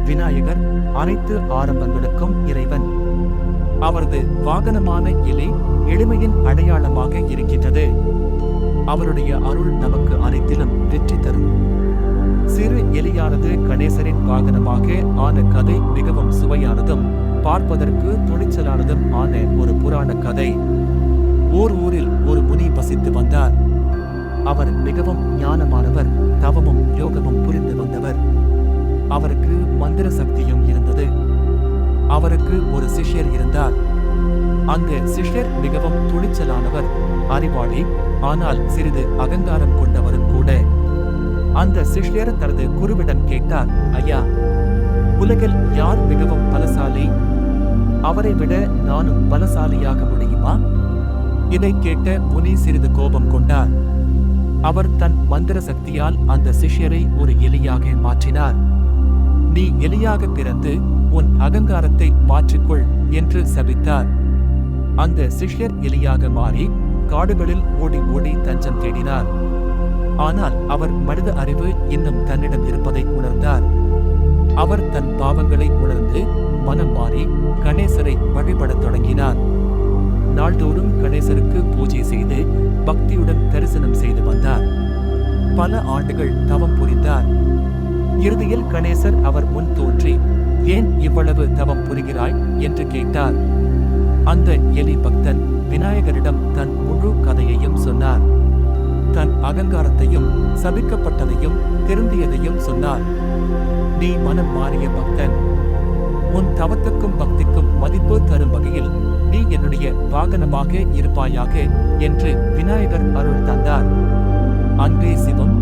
விநாயகர் அனைத்து ஆரம்பங்களுக்கும் இறைவன். அவரது வாகனமான எலி எளிமையின் அடையாளமாக இருக்கின்றது. அவருடைய அருள் நமக்கு அனைத்திலும் வெற்றி தரும். சிறு எலியானது கணேசரின் வாகனமாக ஆன கதை மிகவும் சுவையானதும் பார்ப்பதற்கு துணிச்சலானதும் ஆன ஒரு புராண கதை. ஊரில் ஒரு முனி வசித்து வந்தார். அவர் மிகவும் ஞானமானவர், தவமும் யோகமும் புரிந்து வந்தவர். அவருக்கு மந்திர சக்தியும் இருந்தது. அவருக்கு ஒரு சிஷ்யர் இருந்தார். அந்த சிஷ்யர் மிகவும் துணிச்சலானவர், அறிவாளி, ஆனால் சிறிது அகங்காரம் கொண்டவரும் கூட. அந்த சிஷ்யர் தனது குருவிடம் கேட்டார், ஐயா, உலகில் யார் மிகவும் பலசாலி? அவரை விட நானும் பலசாலியாக முடியுமா? இதை கேட்ட முனி சிறிது கோபம் கொண்டார். அவர் தன் மந்திர சக்தியால் அந்த சிஷ்யரை ஒரு எலியாக மாற்றினார். நீ எலியாக பிறந்து உன் அகங்காரத்தை மாற்றிக்கொள் என்று சபித்தார். அந்த சிஷ்யர் எலியாக மாறி காடுகளில் ஓடி ஓடி தஞ்சம் தேடினார். ஆனால் அவர் மனித அறிவு இன்னும் தன்னிடம் இருப்பதை உணர்ந்தார். அவர் தன் பாவங்களை உணர்ந்து மனம் மாறி கணேசரை வழிபடத் தொடங்கினார். நாள்தோறும் கணேசருக்கு பூஜை செய்து பக்தியுடன் தரிசனம் செய்து வந்தார். பல ஆண்டுகள் தவம் புரிந்தார். இறுதியில் கணேசர் அவர் முன் தோன்றி, ஏன் இவ்வளவு தவம் புரிகிறாய் என்று கேட்டார். அந்த எலி பக்தன் விநாயகரிடம் தன் முழு கதையையும் சொன்னார். தன் அகங்காரத்தையும் சபிக்கப்பட்டதையும் திருந்தியதையும் சொன்னார். நீ மனம் மாறிய பக்தன். உன் தவத்துக்கும் பக்திக்கும் மதிப்பு தரும் வகையில் நீ என்னுடைய வாகனமாக இருப்பாயாக என்று விநாயகர் அருள் தந்தார். அன்பே சிவம்,